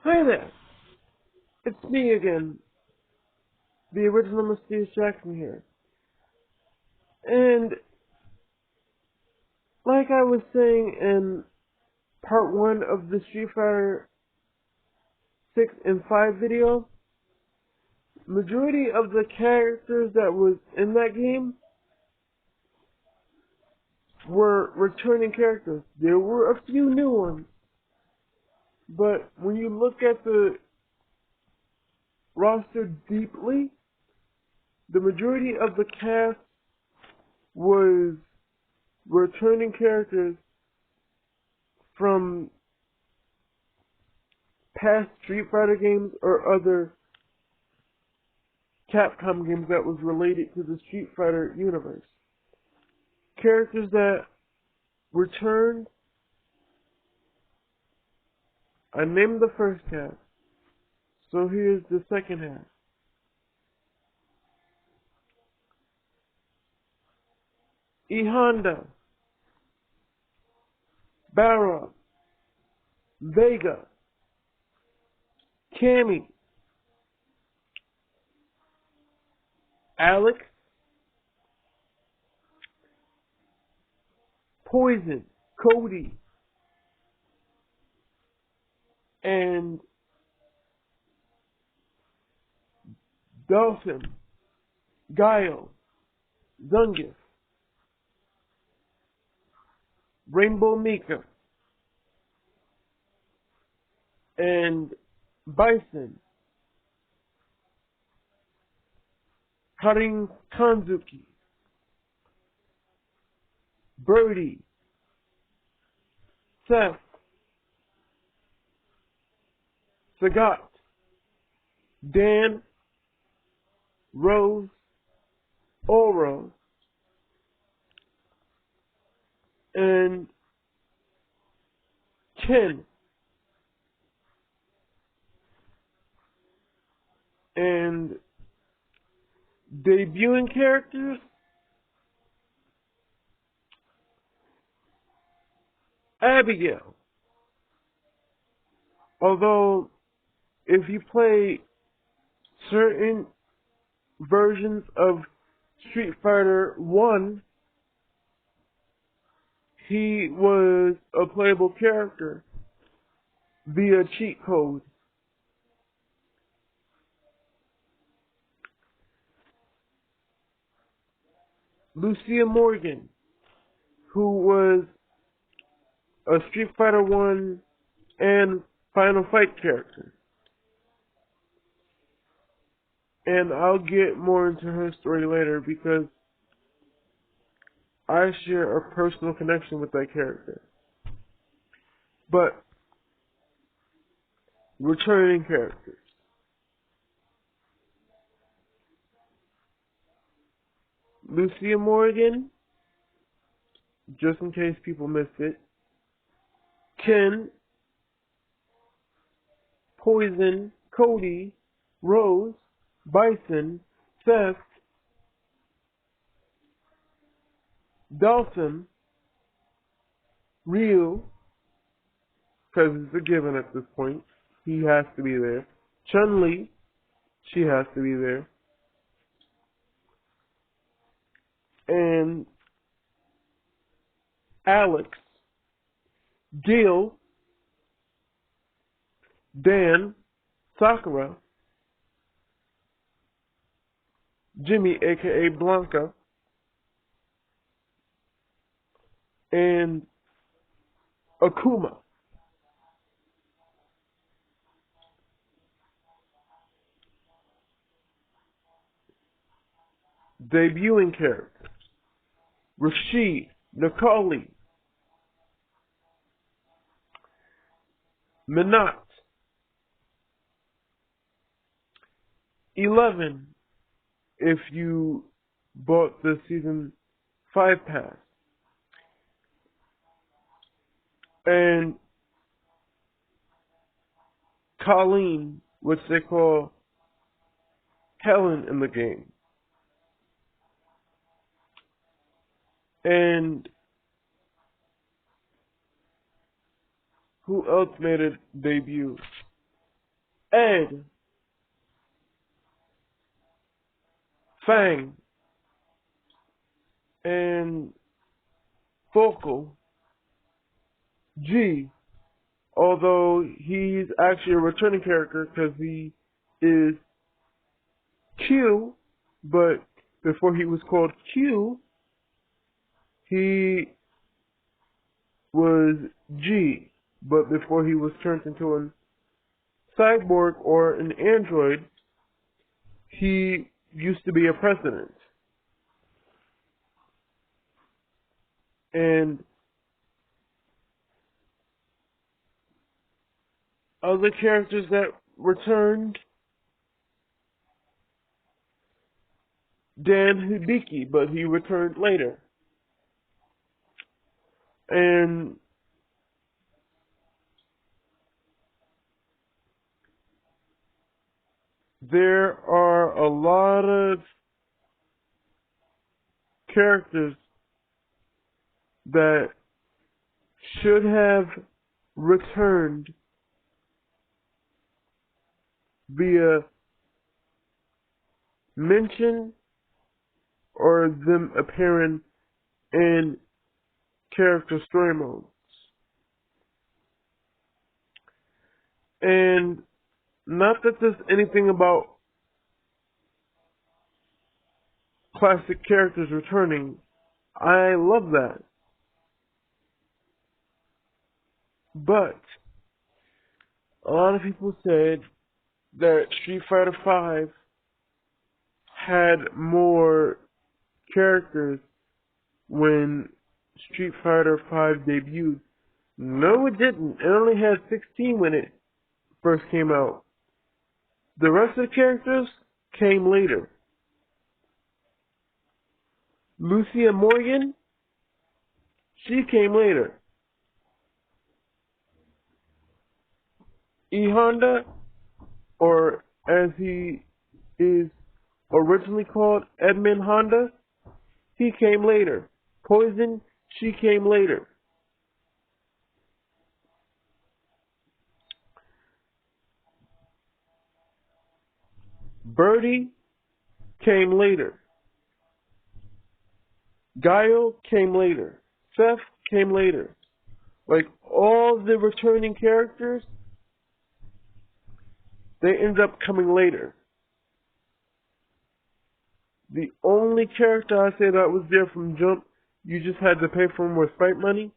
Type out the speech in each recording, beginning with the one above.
Hi there, it's me again, the original Mysterious Jackson here. And like I was saying in part 1 of the Street Fighter 6 and 5 video, majority of the characters that was in that game were returning characters. There were a few new ones, but when you look at the roster deeply, the majority of the cast was returning characters from past Street Fighter games or other Capcom games that was related to the Street Fighter universe. Characters that returned, I named the first half, so here's the second half. E Honda, Barra, Vega, Cammy, Alex, Poison, Cody, and Dawson, Guile, Zungus, Rainbow Mika, and Bison, Karin Kanzuki, Birdie, Seth, Sagat, Dan, Rose, Oro, and Ken. And debuting characters, Abigail. Although, if you play certain versions of Street Fighter 1, he was a playable character via cheat code. Lucia Morgan, who was a Street Fighter 1 and Final Fight character. And I'll get more into her story later because I share a personal connection with that character. But, returning characters. Lucia Morgan, just in case people missed it. Ken, Poison, Cody, Rose, Bison, Seth, Dawson, Ryu, because it's a given at this point. He has to be there. Chun-Li, she has to be there. And Alex, Gil, Dan, Sakura, Jimmy aka Blanca, and Akuma. Debuting characters. Rashid, Nikali, Minot, 11 if you bought the Season 5 pass. And Colleen, which they call Helen in the game. And who else made a debut? Ed, Fang, and Focal. G, although he's actually a returning character because he is Q, but before he was called Q, he was G, but before he was turned into a cyborg or an android, he used to be a president. And other characters that returned, Dan Hibiki, but he returned later. And there are a lot of characters that should have returned via mention or them appearing in character story modes. And not that there's anything about classic characters returning. I love that. But a lot of people said that Street Fighter V had more characters when Street Fighter V debuted. No, it didn't. It only had 16 when it first came out. The rest of the characters came later. Lucia Morgan, she came later. E Honda, or as he is originally called, Edmund Honda, he came later. Poison, she came later. Birdie came later. Guile came later. Seth came later. Like, all the returning characters, they end up coming later. The only character I say that was there from jump, you just had to pay for more fight money,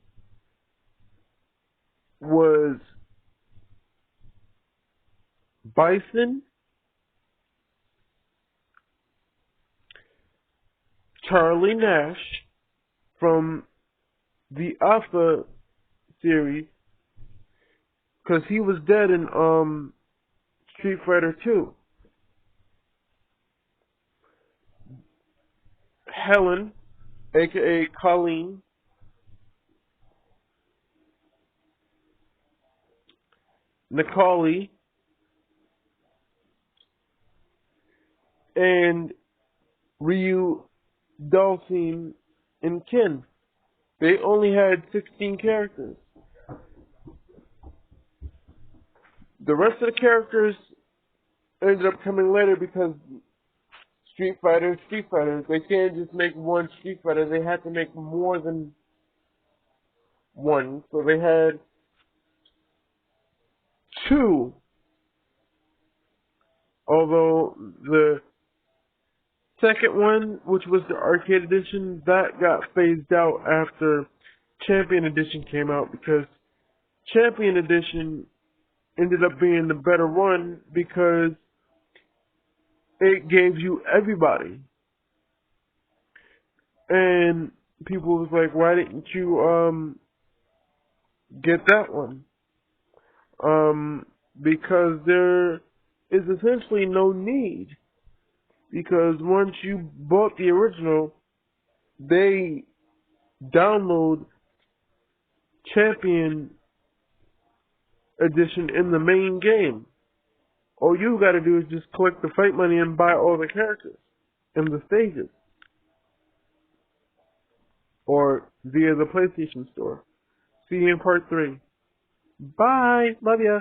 was Bison, Charlie Nash from the Alpha series, because he was dead in Street Fighter 2. Helen, aka Colleen, Nicole, and Ryu, Dolphin, and Ken. They only had 16 characters. The rest of the characters ended up coming later because Street Fighter. They can't just make one Street Fighter. They had to make more than one. So they had two. Although the second one, which was the arcade edition, that got phased out after Champion Edition came out, because Champion Edition ended up being the better one because it gave you everybody. And people was like, why didn't you get that one? Because there is essentially no need. Because once you bought the original, they download Champion Edition in the main game. All you gotta do is just collect the fight money and buy all the characters and the stages. Or via the PlayStation Store. See you in part 3. Bye! Love ya!